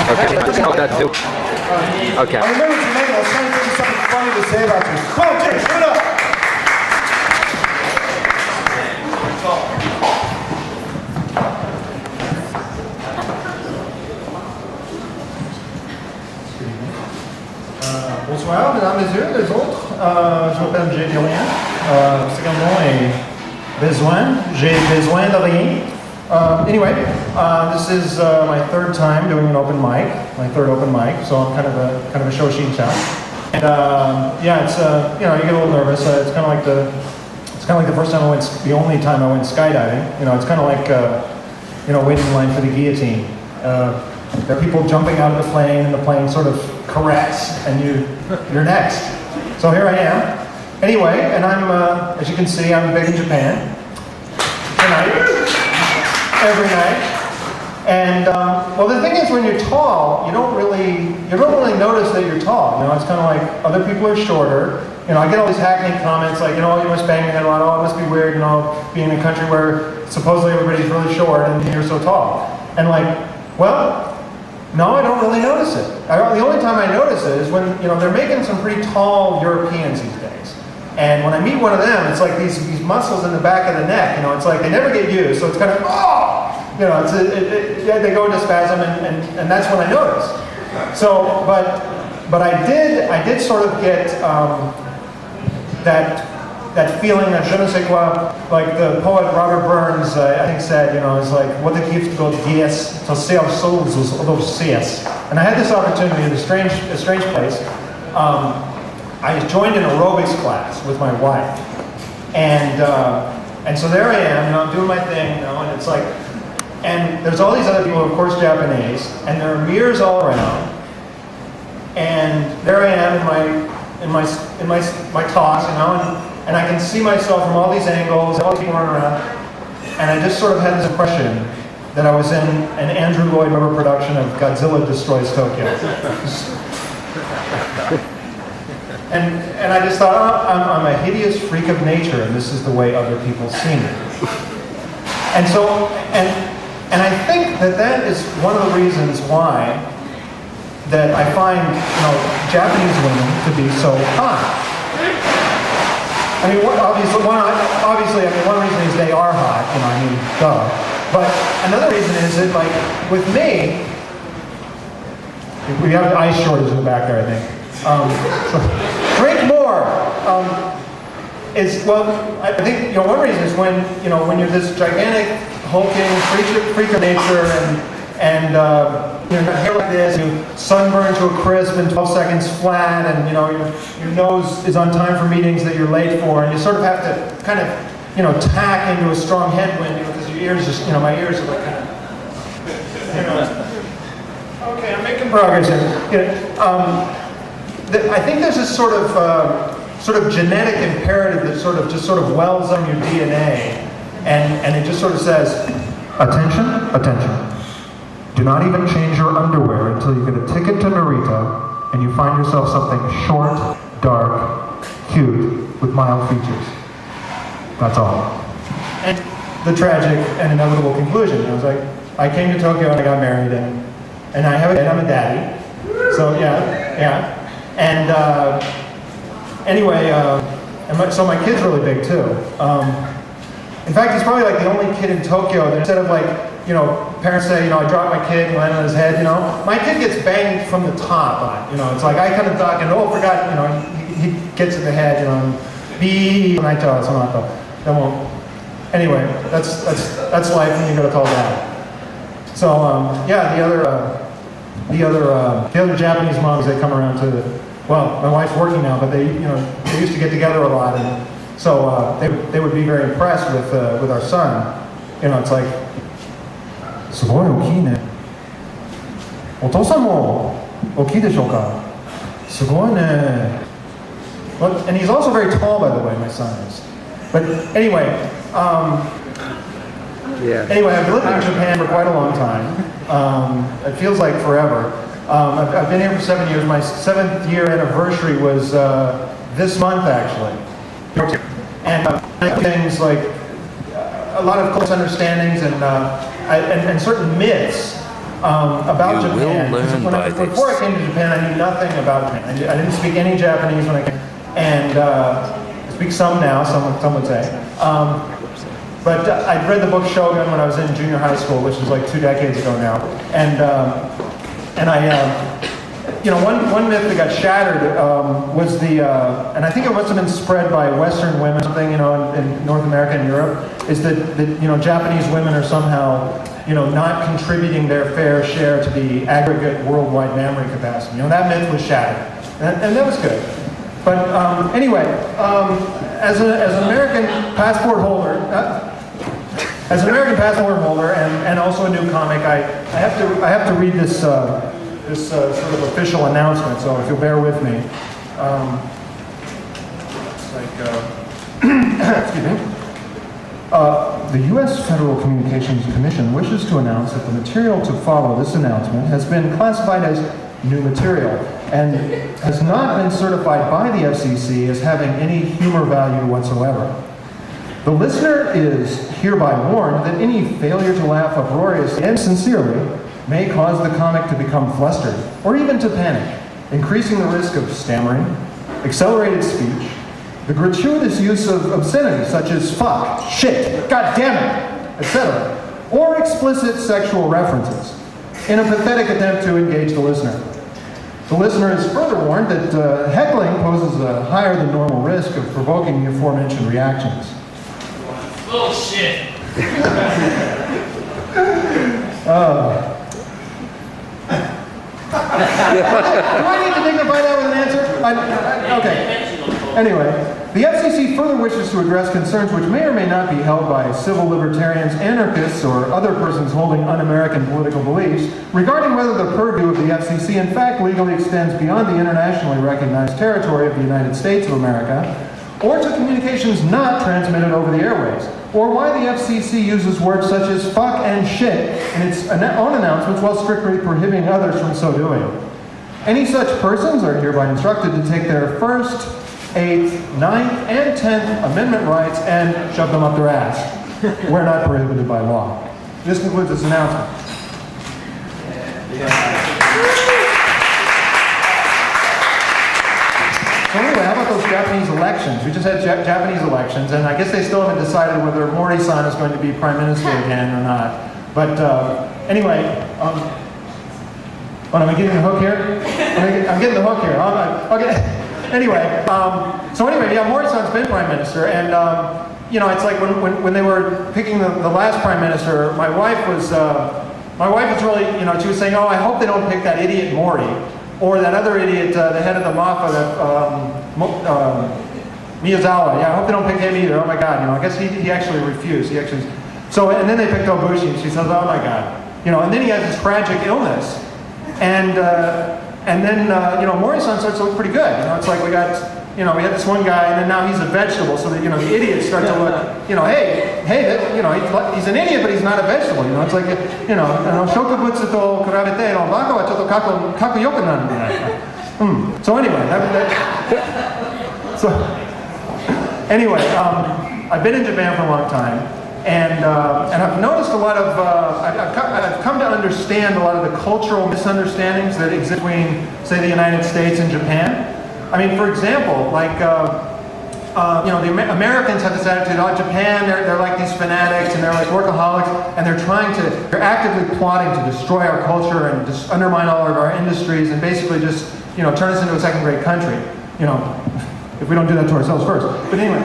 Okay. Oh, that too. Okay. I remember your name. I was trying to think of something funny to say about you. Come on, James, give it up. Bonsoir, mesdames, messieurs, les autres. Je m'appelle Jay Julien. Second nom est Besoin. J'ai besoin de rien. Anyway, this is my third time doing an open mic, my third open mic, so I'm kind of a Shoshin chap. And yeah, it's you know, you get a little nervous. It's kind of like the first time I went, the only time I went skydiving. You know, it's kind of like you know, waiting in line for the guillotine. There are people jumping out of the plane, and the plane sort of corrects, and you're next. So here I am. Anyway, and I'm as you can see, I'm big in Japan tonight. Every night. And well, the thing is, when you're tall, you don't really notice that you're tall. You know, it's kind of like other people are shorter. You know, I get all these hackneyed comments like, you know, you must bang your head a lot. Oh, it must be weird, you know, being in a country where supposedly everybody's really short and you're so tall. And like, well, no, I don't really notice it. The only time I notice it is when, you know, they're making some pretty tall Europeans these days. And when I meet one of them, it's like these muscles in the back of the neck, you know, it's like they never get used, so it's kind of, oh! You know, they go into spasm, and that's when I notice. So, but I did sort of get that feeling, that je ne sais quoi, like the poet Robert Burns, I think said, you know, it's like, what the gift God gives to see our souls those seers. And I had this opportunity in a strange place. I joined an aerobics class with my wife, and so there I am, you know, I'm doing my thing, you know, and it's like, and there's all these other people, of course, Japanese, and there are mirrors all around, and there I am in my talk, you know, and I can see myself from all these angles, all these people running around, and I just sort of had this impression that I was in an Andrew Lloyd Webber production of Godzilla Destroys Tokyo. And I just thought, oh, I'm a hideous freak of nature, and this is the way other people see me. And so, and I think that is one of the reasons why that I find, you know, Japanese women to be so hot. I mean, obviously, I mean, one reason is they are hot, you know, I mean, duh. But another reason is that, like, with me, we have an ice shortage in the back there, I think. So, drink more. I think, you know, one reason is when you're this gigantic, hulking freak of nature, and you know, hair like this, you sunburn to a crisp in 12 seconds flat, and you know your nose is on time for meetings that you're late for, and you sort of have to kind of, you know, tack into a strong headwind, you know, because your ears just, you know, my ears are like kind of, you know. Okay, I'm making progress here. You know, I think there's this sort of genetic imperative that sort of wells up in your DNA, and it just sort of says, attention, attention. Do not even change your underwear until you get a ticket to Narita and you find yourself something short, dark, cute, with mild features. That's all. And the tragic and inevitable conclusion. I was like, I came to Tokyo and I got married, and I'm a daddy. So yeah. And anyway, so my kid's really big too. In fact, he's probably like the only kid in Tokyo that instead of like, you know, parents say, you know, I dropped my kid and landed on his head, you know, my kid gets banged from the top on it. You know, it's like I kind of duck and, oh, forgot, you know, he gets in the head, you know, and I tell us, I'm not that won't. Anyway, that's life when you go to tell dad. So yeah, the other Japanese moms, they come around to. Well, my wife's working now, but they used to get together a lot, and so they would be very impressed with our son. You know, it's like, すごい大きいね。お父さんも大きいでしょうか。すごいね。Well, and he's also very tall, by the way, my son is. But anyway, Anyway, I've lived in Japan for quite a long time. It feels like forever. I've been here for 7 years. My 7th year anniversary was this month, actually. And things like a lot of close understandings and certain myths about You will Japan. learn by this. Before I came to Japan, I knew nothing about Japan. I didn't speak any Japanese when I came, and I speak some now, some would say. But I'd read the book Shogun when I was in junior high school, which is like 2 decades ago now. And one myth that got shattered was and I think it must have been spread by Western women, something, in North America and Europe, is that Japanese women are somehow, not contributing their fair share to the aggregate worldwide mammary capacity. That myth was shattered, and that was good. But anyway, as an American passport holder, and also a new comic, I have to read this sort of official announcement. So if you'll bear with me, excuse me. The U.S. Federal Communications Commission wishes to announce that the material to follow this announcement has been classified as new material and has not been certified by the FCC as having any humor value whatsoever. The listener is hereby warned that any failure to laugh uproariously and sincerely may cause the comic to become flustered or even to panic, increasing the risk of stammering, accelerated speech, the gratuitous use of obscenity such as fuck, shit, god damn it, etc., or explicit sexual references in a pathetic attempt to engage the listener. The listener is further warned that heckling poses a higher than normal risk of provoking the aforementioned reactions. Bullshit. Do I need to dignify that with an answer? Okay. Anyway, the FCC further wishes to address concerns which may or may not be held by civil libertarians, anarchists, or other persons holding un-American political beliefs regarding whether the purview of the FCC in fact legally extends beyond the internationally recognized territory of the United States of America, or to communications not transmitted over the airways, or why the FCC uses words such as fuck and shit in its own announcements while strictly prohibiting others from so doing. Any such persons are hereby instructed to take their First, 8th, 9th, and 10th Amendment rights and shove them up their ass, where not prohibited by law. This concludes this announcement. So anyway, how about those Japanese elections? We just had Japanese elections, and I guess they still haven't decided whether Mori-san is going to be prime minister again or not. But anyway, am I getting the hook here? I'm getting the hook here. Okay. Anyway, Mori-san's been prime minister, and it's like when they were picking the last prime minister, my wife was really, she was saying, oh, I hope they don't pick that idiot Mori. Or that other idiot, the head of the mafia, Miyazawa. Yeah, I hope they don't pick him either. Oh my God, I guess he actually refused. And then they picked Obushi, and she says, oh my God. And then he has this tragic illness. And then Mori-san starts to look pretty good. It's like we had this one guy, and then now he's a vegetable, so that, the idiots start to look, he's an idiot, but he's not a vegetable. It's like, shokubutsu to kurabete no baka wa chotto kaku yoku naru. So anyway, I've been in Japan for a long time, and I've noticed a lot of, I've come to understand a lot of the cultural misunderstandings that exist between, say, the United States and Japan. I mean, for example, the Americans have this attitude, Japan, they're like these fanatics, and they're like workaholics, and they're actively plotting to destroy our culture and just undermine all of our industries and basically just, turn us into a second-rate country, if we don't do that to ourselves first. But anyway,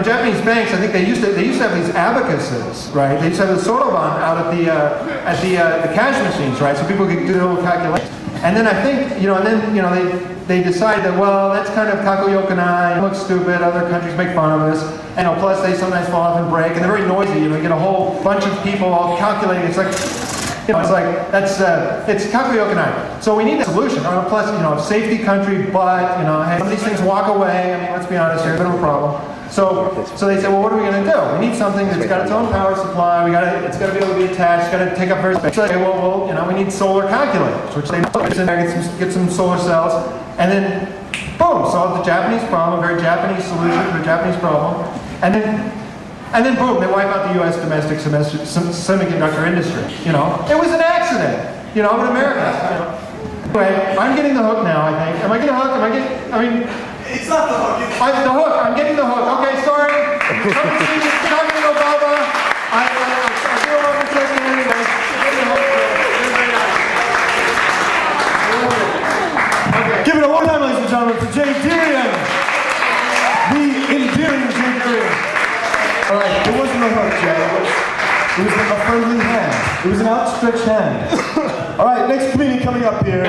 Japanese banks, I think they used to have these abacuses, right? They used to have the soroban out at the cash machines, right? So people could do little calculations. And then I think, they decided that, well, that's kind of kakuyokanai, it looks stupid, other countries make fun of us. And plus they sometimes fall off and break, and they're very noisy. You get a whole bunch of people all calculating. It's like, it's kakuyokanai. So we need a solution. Plus, safety country, but, hey, some of these things walk away. I mean, let's be honest here, a bit of a problem. So they said, well, what are we going to do? We need something that's got its own power supply. It's got to be able to be attached. It's got to take up very space. So they say, well, we need solar calculators, which they put in there, get some solar cells, and then, boom, solve the Japanese problem, a very Japanese solution to a Japanese problem. And then And then boom, they wipe out the U.S. domestic semiconductor industry. You know, it was an accident. You know, in America. You know. Anyway, I'm getting the hook now. I think. Am I getting a hook? It's not the hook. The hook. I'm getting the hook. Okay, sorry. Come and see me. Not gonna go Baba. I do a little trick anyway. Getting the hook. Okay. Give it a one time, ladies and gentlemen, for Jay Dirian. The endearing Jay Dirian. All right, it wasn't a hook, Jay. It was like a friendly hand. It was an outstretched hand. All right, next comedian coming up here.